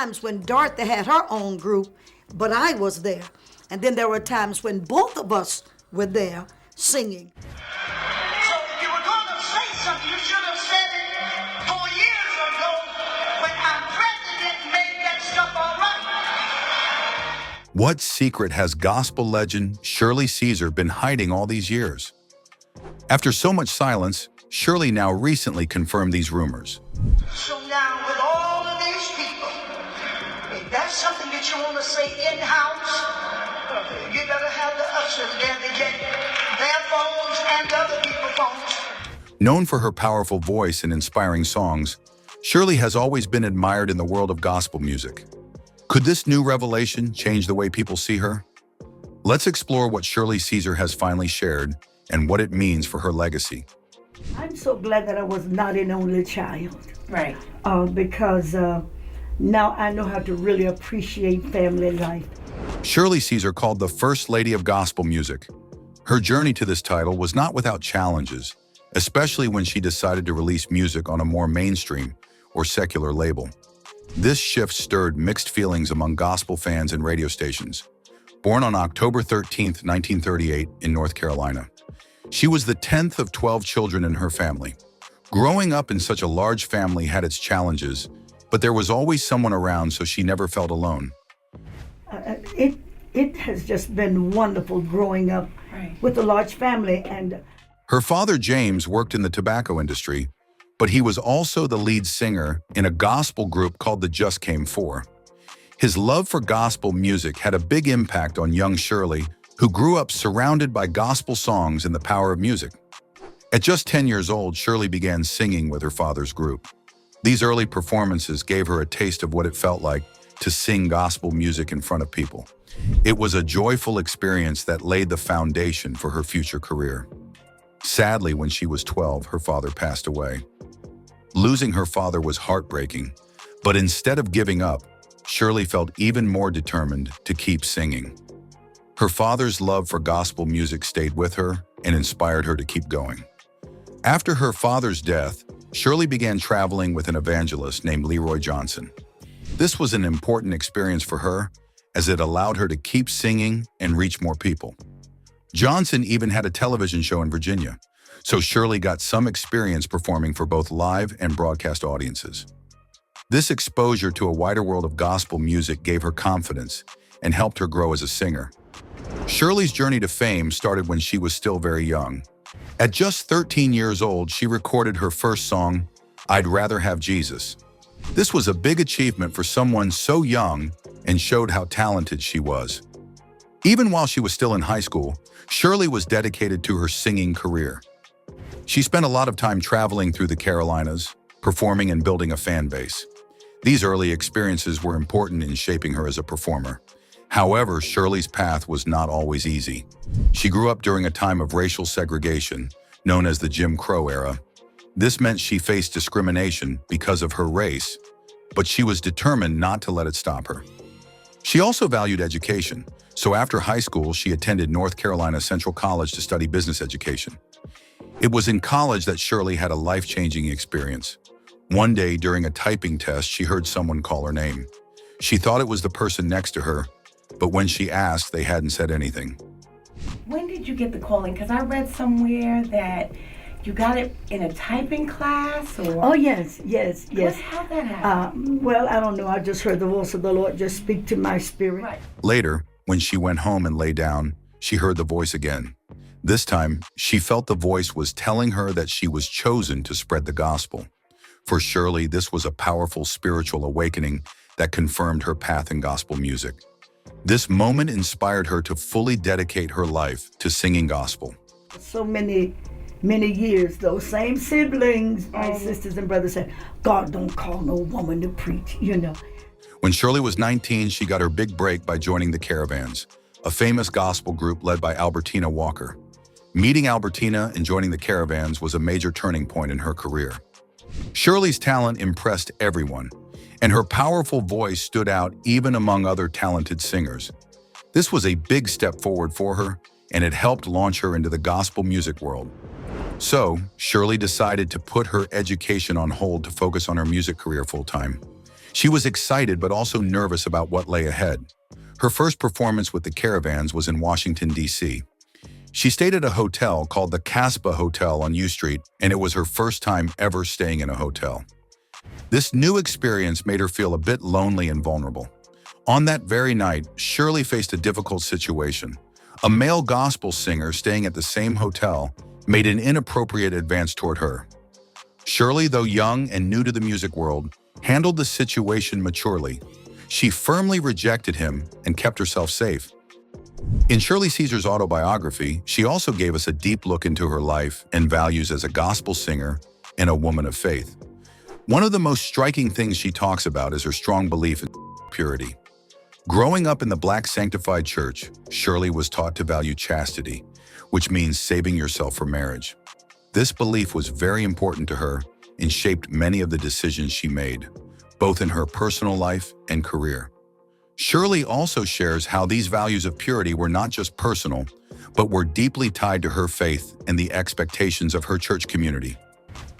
times when Dorothy had her own group, but I was there. And then there were times when both of us were there singing. So if you were going to say something, you should have said it 4 years ago when our president made that stuff all right. What secret has gospel legend Shirley Caesar been hiding all these years? After so much silence, Shirley now recently confirmed these rumors. So now with all of these people, if that's something that you want to say in-house, you better have the ushers there to get their phones and other people's phones. Known for her powerful voice and inspiring songs, Shirley has always been admired in the world of gospel music. Could this new revelation change the way people see her? Let's explore what Shirley Caesar has finally shared and what it means for her legacy. I'm so glad that I was not an only child. Right. Because now I know how to really appreciate family life. Shirley Caesar, called the First Lady of Gospel Music. Her journey to this title was not without challenges, especially when she decided to release music on a more mainstream or secular label. This shift stirred mixed feelings among gospel fans and radio stations. Born on October 13, 1938, in North Carolina, she was the 10th of 12 children in her family. Growing up in such a large family had its challenges, but there was always someone around, so she never felt alone. It has just been wonderful growing up with a large family. And her father, James, worked in the tobacco industry, but he was also the lead singer in a gospel group called the Just Came Four. His love for gospel music had a big impact on young Shirley, who grew up surrounded by gospel songs and the power of music. At just 10 years old, Shirley began singing with her father's group. These early performances gave her a taste of what it felt like to sing gospel music in front of people. It was a joyful experience that laid the foundation for her future career. Sadly, when she was 12, her father passed away. Losing her father was heartbreaking, but instead of giving up, Shirley felt even more determined to keep singing. Her father's love for gospel music stayed with her and inspired her to keep going. After her father's death, Shirley began traveling with an evangelist named Leroy Johnson. This was an important experience for her, as it allowed her to keep singing and reach more people. Johnson even had a television show in Virginia, so Shirley got some experience performing for both live and broadcast audiences. This exposure to a wider world of gospel music gave her confidence and helped her grow as a singer. Shirley's journey to fame started when she was still very young. At just 13 years old, she recorded her first song, "I'd Rather Have Jesus." This was a big achievement for someone so young and showed how talented she was. Even while she was still in high school, Shirley was dedicated to her singing career. She spent a lot of time traveling through the Carolinas, performing and building a fan base. These early experiences were important in shaping her as a performer. However, Shirley's path was not always easy. She grew up during a time of racial segregation, known as the Jim Crow era. This meant she faced discrimination because of her race, but she was determined not to let it stop her. She also valued education, so after high school, she attended North Carolina Central College to study business education. It was in college that Shirley had a life-changing experience. One day, during a typing test, she heard someone call her name. She thought it was the person next to her, but when she asked, they hadn't said anything. When did you get the calling? Because I read somewhere that you got it in a typing class, or? Oh, yes. How'd that happen? Well, I don't know. I just heard the voice of the Lord just speak to my spirit. Right. Later, when she went home and lay down, she heard the voice again. This time, she felt the voice was telling her that she was chosen to spread the gospel. For Shirley, this was a powerful spiritual awakening that confirmed her path in gospel music. This moment inspired her to fully dedicate her life to singing gospel. So many years, those same siblings, my sisters and brothers said, God don't call no woman to preach, When Shirley was 19, she got her big break by joining the Caravans, a famous gospel group led by Albertina Walker. Meeting Albertina and joining the Caravans was a major turning point in her career. Shirley's talent impressed everyone, and her powerful voice stood out even among other talented singers. This was a big step forward for her, and it helped launch her into the gospel music world. So, Shirley decided to put her education on hold to focus on her music career full-time. She was excited but also nervous about what lay ahead. Her first performance with the Caravans was in Washington, D.C. She stayed at a hotel called the Casbah Hotel on U Street, and it was her first time ever staying in a hotel. This new experience made her feel a bit lonely and vulnerable. On that very night, Shirley faced a difficult situation. A male gospel singer staying at the same hotel made an inappropriate advance toward her. Shirley, though young and new to the music world, handled the situation maturely. She firmly rejected him and kept herself safe. In Shirley Caesar's autobiography, she also gave us a deep look into her life and values as a gospel singer and a woman of faith. One of the most striking things she talks about is her strong belief in purity. Growing up in the Black sanctified church, Shirley was taught to value chastity, which means saving yourself for marriage. This belief was very important to her and shaped many of the decisions she made, both in her personal life and career. Shirley also shares how these values of purity were not just personal, but were deeply tied to her faith and the expectations of her church community.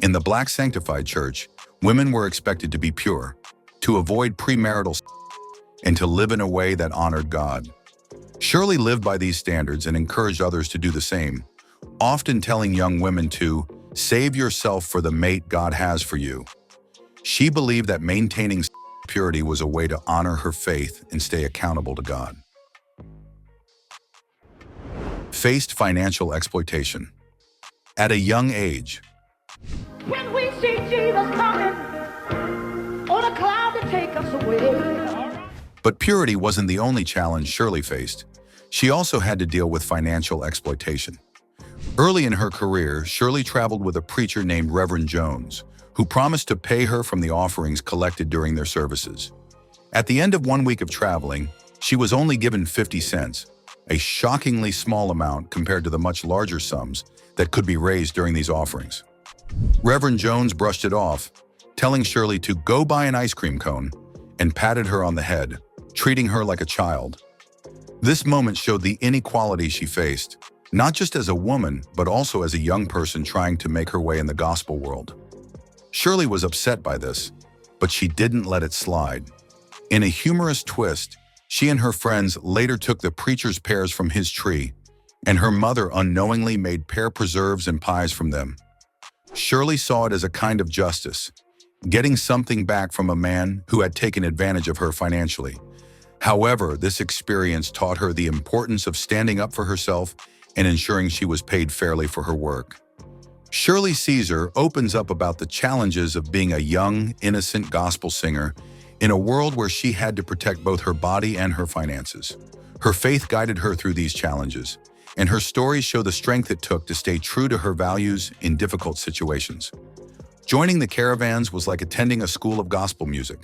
In the Black sanctified church, women were expected to be pure, to avoid premarital sex, and to live in a way that honored God. Shirley lived by these standards and encouraged others to do the same, often telling young women to save yourself for the mate God has for you. She believed that maintaining purity was a way to honor her faith and stay accountable to God. Faced financial exploitation. At a young age, When we see Jesus coming on a cloud to take us away. but purity wasn't the only challenge Shirley faced. She also had to deal with financial exploitation. Early in her career, Shirley traveled with a preacher named Reverend Jones, who promised to pay her from the offerings collected during their services. At the end of 1 week of traveling, she was only given 50 cents, a shockingly small amount compared to the much larger sums that could be raised during these offerings. Reverend Jones brushed it off, telling Shirley to go buy an ice cream cone, and patted her on the head, treating her like a child. This moment showed the inequality she faced, not just as a woman, but also as a young person trying to make her way in the gospel world. Shirley was upset by this, but she didn't let it slide. In a humorous twist, she and her friends later took the preacher's pears from his tree, and her mother unknowingly made pear preserves and pies from them. Shirley saw it as a kind of justice, getting something back from a man who had taken advantage of her financially. However, this experience taught her the importance of standing up for herself and ensuring she was paid fairly for her work. Shirley Caesar opens up about the challenges of being a young, innocent gospel singer in a world where she had to protect both her body and her finances. Her faith guided her through these challenges, and her stories show the strength it took to stay true to her values in difficult situations. Joining the Caravans was like attending a school of gospel music.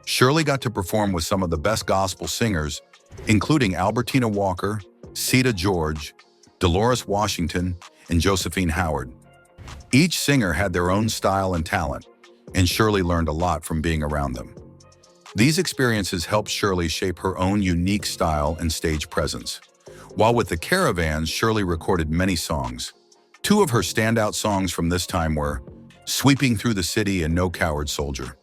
Shirley got to perform with some of the best gospel singers, including Albertina Walker, Sita George, Dolores Washington, and Josephine Howard. Each singer had their own style and talent, and Shirley learned a lot from being around them. These experiences helped Shirley shape her own unique style and stage presence. While with the Caravans, Shirley recorded many songs. Two of her standout songs from this time were Sweeping Through the City and No Coward Soldier.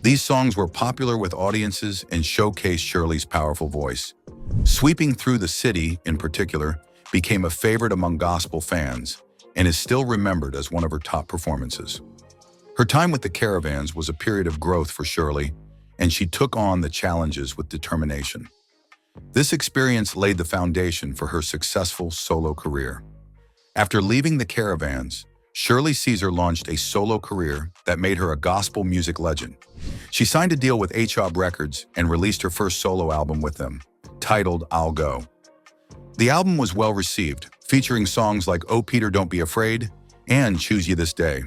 These songs were popular with audiences and showcased Shirley's powerful voice. Sweeping Through the City, in particular, became a favorite among gospel fans and is still remembered as one of her top performances. Her time with the Caravans was a period of growth for Shirley, and she took on the challenges with determination. This experience laid the foundation for her successful solo career. After leaving the Caravans, Shirley Caesar launched a solo career that made her a gospel music legend. She signed a deal with HOB Records and released her first solo album with them, titled I'll Go. The album was well received, featuring songs like Oh Peter Don't Be Afraid and Choose You This Day.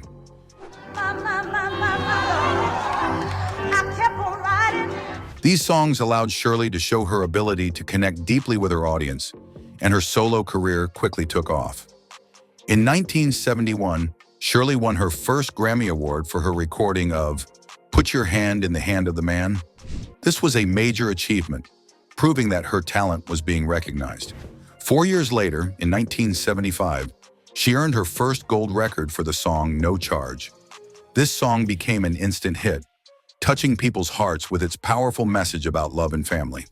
These songs allowed Shirley to show her ability to connect deeply with her audience, and her solo career quickly took off. In 1971, Shirley won her first Grammy Award for her recording of Put Your Hand in the Hand of the Man. This was a major achievement, proving that her talent was being recognized. 4 years later, in 1975, She earned her first gold record for the song No Charge. This song became an instant hit, touching people's hearts with its powerful message about love and family.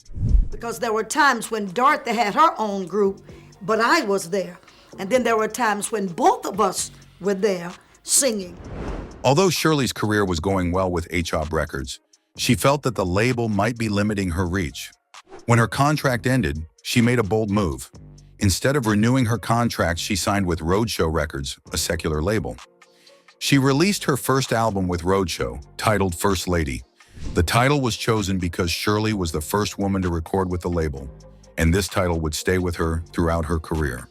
Because there were times when Dorothy had her own group, but I was there. And then there were times when both of us were there singing. Although Shirley's career was going well with HOB Records, she felt that the label might be limiting her reach. When her contract ended, she made a bold move. Instead of renewing her contract, she signed with Roadshow Records, a secular label. She released her first album with Roadshow, titled First Lady. The title was chosen because Shirley was the first woman to record with the label, and this title would stay with her throughout her career.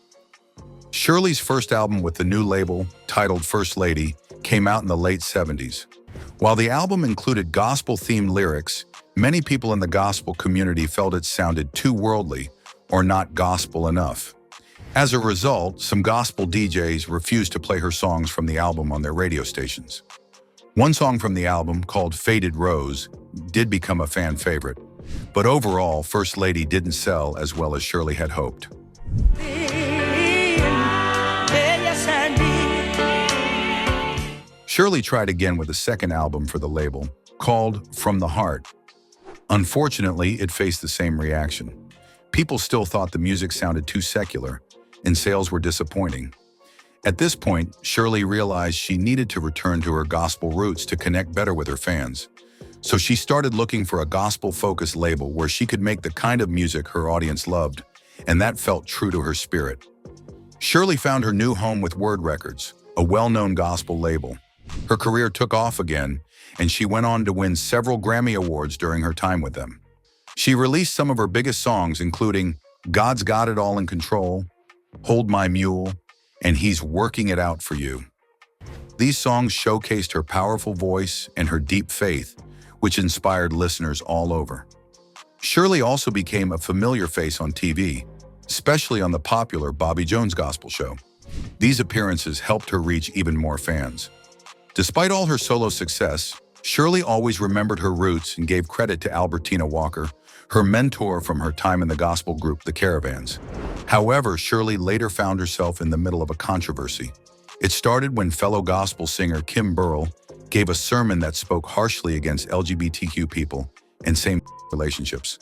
Shirley's first album with the new label, titled First Lady, came out in the late 70s. While the album included gospel-themed lyrics, many people in the gospel community felt it sounded too worldly or not gospel enough. As a result, some gospel DJs refused to play her songs from the album on their radio stations. One song from the album, called Faded Rose, did become a fan favorite, but overall, First Lady didn't sell as well as Shirley had hoped. Shirley tried again with a second album for the label, called From the Heart. Unfortunately, it faced the same reaction. People still thought the music sounded too secular, and sales were disappointing. At this point, Shirley realized she needed to return to her gospel roots to connect better with her fans. So she started looking for a gospel-focused label where she could make the kind of music her audience loved, and that felt true to her spirit. Shirley found her new home with Word Records, a well-known gospel label. Her career took off again, and she went on to win several Grammy Awards during her time with them. She released some of her biggest songs, including God's Got It All in Control, Hold My Mule, and He's Working It Out for You. These songs showcased her powerful voice and her deep faith, which inspired listeners all over. Shirley also became a familiar face on TV, especially on the popular Bobby Jones Gospel Show. These appearances helped her reach even more fans. Despite all her solo success, Shirley always remembered her roots and gave credit to Albertina Walker, her mentor from her time in the gospel group, the Caravans. However, Shirley later found herself in the middle of a controversy. It started when fellow gospel singer Kim Burrell gave a sermon that spoke harshly against LGBTQ people and same relationships.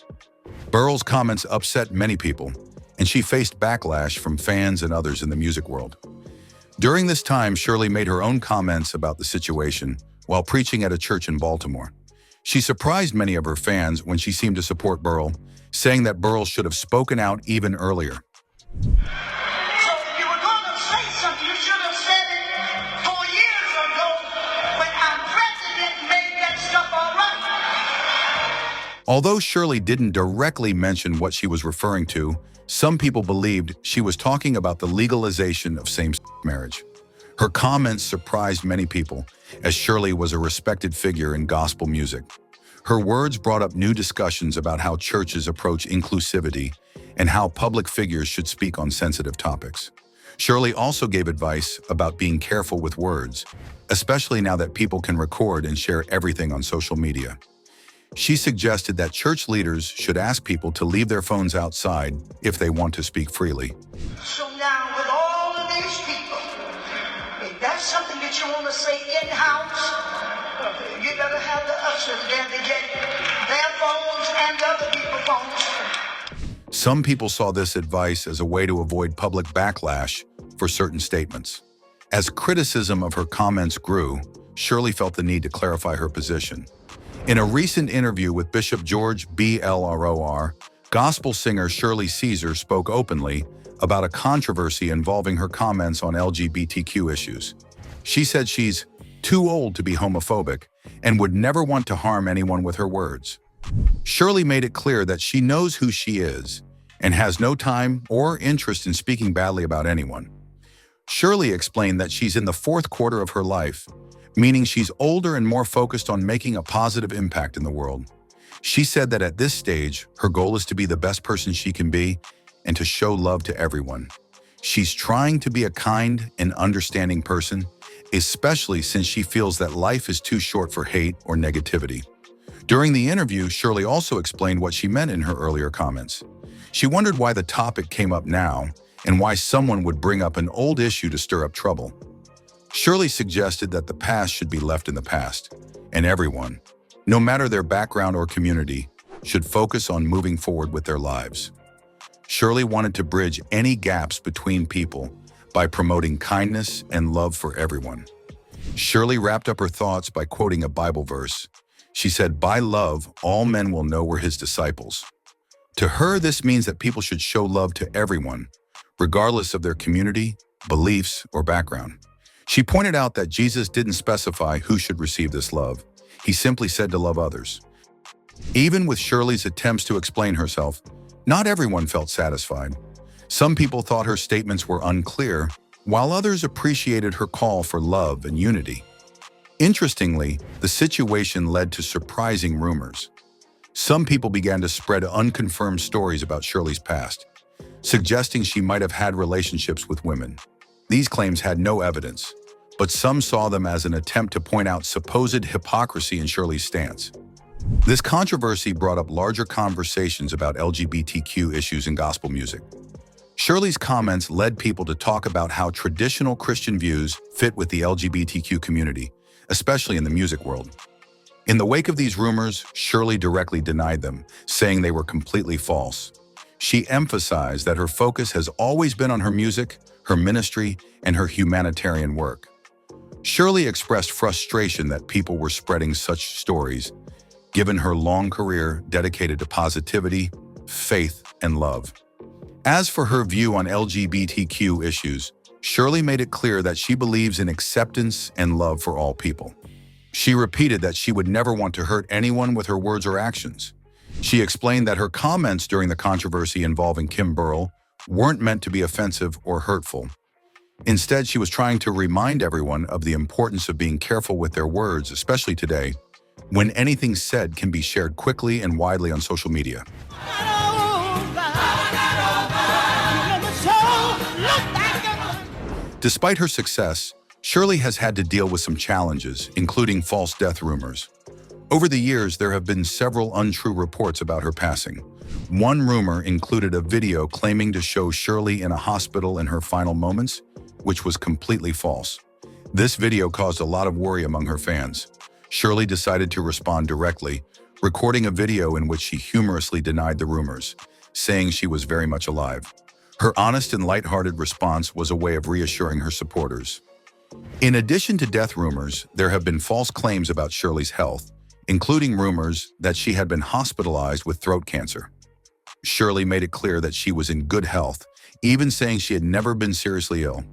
Burrell's comments upset many people, and she faced backlash from fans and others in the music world. During this time, Shirley made her own comments about the situation while preaching at a church in Baltimore. She surprised many of her fans when she seemed to support Burrell, saying that Burrell should have spoken out even earlier. So if you were going to say something, you should have said it 4 years ago when our president made that stuff all right. Although Shirley didn't directly mention what she was referring to, some people believed she was talking about the legalization of same-sex marriage. Her comments surprised many people, as Shirley was a respected figure in gospel music. Her words brought up new discussions about how churches approach inclusivity and how public figures should speak on sensitive topics. Shirley also gave advice about being careful with words, especially now that people can record and share everything on social media. She suggested that church leaders should ask people to leave their phones outside if they want to speak freely. So now with all of these people, if that's something that you want to say in-house, you better have the ushers there to get their phones and other people's phones. Some people saw this advice as a way to avoid public backlash for certain statements. As criticism of her comments grew, Shirley felt the need to clarify her position. In a recent interview with Bishop George Blror, gospel singer Shirley Caesar spoke openly about a controversy involving her comments on LGBTQ issues. She said she's too old to be homophobic and would never want to harm anyone with her words. Shirley made it clear that she knows who she is and has no time or interest in speaking badly about anyone. Shirley explained that she's in the fourth quarter of her life, meaning she's older and more focused on making a positive impact in the world. She said that at this stage, her goal is to be the best person she can be and to show love to everyone. She's trying to be a kind and understanding person, especially since she feels that life is too short for hate or negativity. During the interview, Shirley also explained what she meant in her earlier comments. She wondered why the topic came up now and why someone would bring up an old issue to stir up trouble. Shirley suggested that the past should be left in the past, and everyone, no matter their background or community, should focus on moving forward with their lives. Shirley wanted to bridge any gaps between people by promoting kindness and love for everyone. Shirley wrapped up her thoughts by quoting a Bible verse. She said, "By love, all men will know we're his disciples." To her, this means that people should show love to everyone, regardless of their community, beliefs, or background. She pointed out that Jesus didn't specify who should receive this love. He simply said to love others. Even with Shirley's attempts to explain herself, not everyone felt satisfied. Some people thought her statements were unclear, while others appreciated her call for love and unity. Interestingly, the situation led to surprising rumors. Some people began to spread unconfirmed stories about Shirley's past, suggesting she might have had relationships with women. These claims had no evidence, but some saw them as an attempt to point out supposed hypocrisy in Shirley's stance. This controversy brought up larger conversations about LGBTQ issues in gospel music. Shirley's comments led people to talk about how traditional Christian views fit with the LGBTQ community, especially in the music world. In the wake of these rumors, Shirley directly denied them, saying they were completely false. She emphasized that her focus has always been on her music, her ministry, and her humanitarian work. Shirley expressed frustration that people were spreading such stories, given her long career dedicated to positivity, faith, and love. As for her view on LGBTQ issues, Shirley made it clear that she believes in acceptance and love for all people. She repeated that she would never want to hurt anyone with her words or actions. She explained that her comments during the controversy involving Kim Burrell weren't meant to be offensive or hurtful. Instead, she was trying to remind everyone of the importance of being careful with their words, especially today, when anything said can be shared quickly and widely on social media. Despite her success, Shirley has had to deal with some challenges, including false death rumors. Over the years, there have been several untrue reports about her passing. One rumor included a video claiming to show Shirley in a hospital in her final moments, which was completely false. This video caused a lot of worry among her fans. Shirley decided to respond directly, recording a video in which she humorously denied the rumors, saying she was very much alive. Her honest and lighthearted response was a way of reassuring her supporters. In addition to death rumors, there have been false claims about Shirley's health, including rumors that she had been hospitalized with throat cancer. Shirley made it clear that she was in good health, even saying she had never been seriously ill.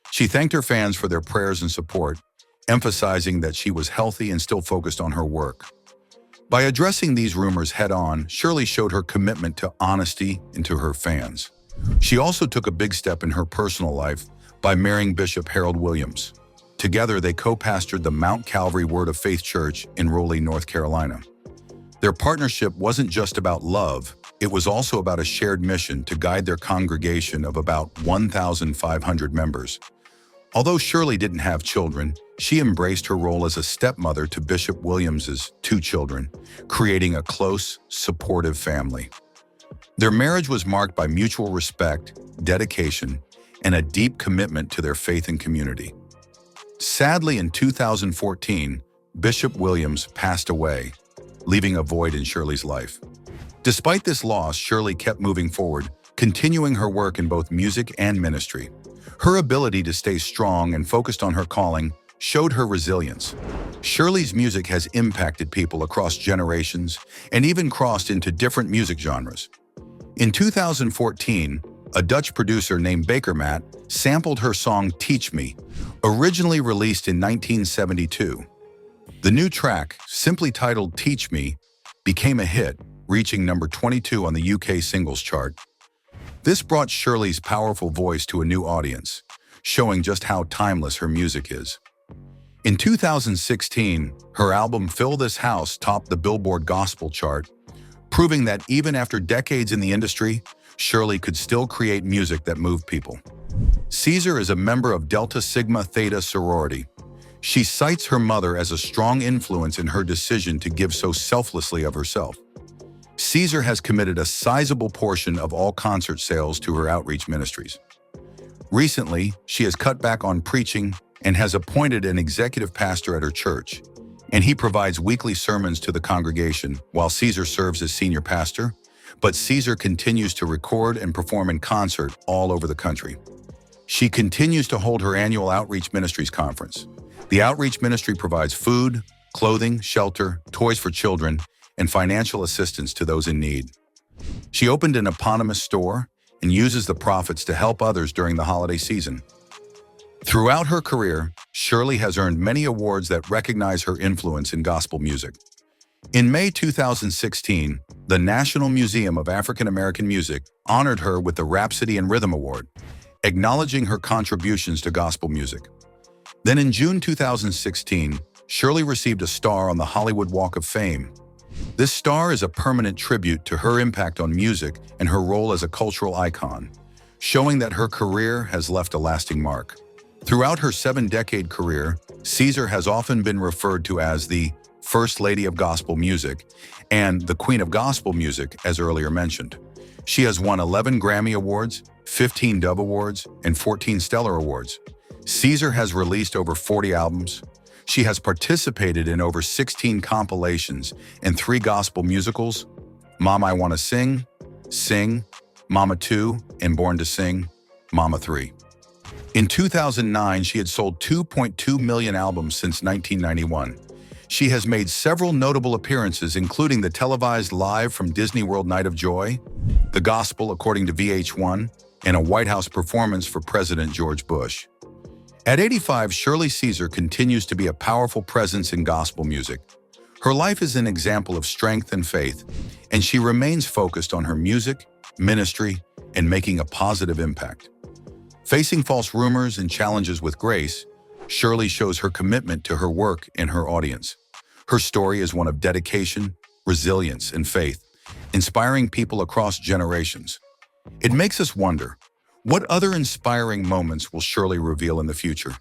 She thanked her fans for their prayers and support, emphasizing that she was healthy and still focused on her work. By addressing these rumors head-on, Shirley showed her commitment to honesty and to her fans. She also took a big step in her personal life by marrying Bishop Harold Williams. Together, they co-pastored the Mount Calvary Word of Faith Church in Raleigh, North Carolina. Their partnership wasn't just about love, it was also about a shared mission to guide their congregation of about 1,500 members. Although Shirley didn't have children, she embraced her role as a stepmother to Bishop Williams's 2 children, creating a close, supportive family. Their marriage was marked by mutual respect, dedication, and a deep commitment to their faith and community. Sadly, in 2014, Bishop Williams passed away, leaving a void in Shirley's life. Despite this loss, Shirley kept moving forward, continuing her work in both music and ministry. Her ability to stay strong and focused on her calling showed her resilience. Shirley's music has impacted people across generations and even crossed into different music genres. In 2014, a Dutch producer named Baker Matt sampled her song Teach Me, originally released in 1972. The new track, simply titled Teach Me, became a hit, reaching number 22 on the UK singles chart. This brought Shirley's powerful voice to a new audience, showing just how timeless her music is. In 2016, her album Fill This House topped the Billboard Gospel chart, proving that even after decades in the industry, Shirley could still create music that moved people. Caesar is a member of Delta Sigma Theta sorority. She cites her mother as a strong influence in her decision to give so selflessly of herself. Caesar has committed a sizable portion of all concert sales to her outreach ministries. Recently, she has cut back on preaching and has appointed an executive pastor at her church, and he provides weekly sermons to the congregation while Caesar serves as senior pastor, but Caesar continues to record and perform in concert all over the country. She continues to hold her annual Outreach Ministries conference. The Outreach Ministry provides food, clothing, shelter, toys for children, and financial assistance to those in need. She opened an eponymous store and uses the profits to help others during the holiday season. Throughout her career, Shirley has earned many awards that recognize her influence in gospel music. In May 2016, the National Museum of African American Music honored her with the Rhapsody in Rhythm Award, acknowledging her contributions to gospel music. Then in June 2016, Shirley received a star on the Hollywood Walk of Fame. This star is a permanent tribute to her impact on music and her role as a cultural icon, showing that her career has left a lasting mark. Throughout her 7-decade career, Caesar has often been referred to as the First Lady of Gospel Music and the Queen of Gospel Music, as earlier mentioned. She has won 11 Grammy Awards, 15 Dove Awards, and 14 Stellar Awards. Caesar has released over 40 albums. She has participated in over 16 compilations and 3 gospel musicals: Mama I Wanna Sing, Sing, Mama 2, and Born to Sing, Mama 3. In 2009, she had sold 2.2 million albums since 1991. She has made several notable appearances, including the televised Live from Disney World Night of Joy, The Gospel According to VH1, and a White House performance for President George Bush. At 85, Shirley Caesar continues to be a powerful presence in gospel music. Her life is an example of strength and faith, and she remains focused on her music, ministry, and making a positive impact. Facing false rumors and challenges with grace, Shirley shows her commitment to her work and her audience. Her story is one of dedication, resilience, and faith, inspiring people across generations. It makes us wonder, what other inspiring moments will Shirley reveal in the future?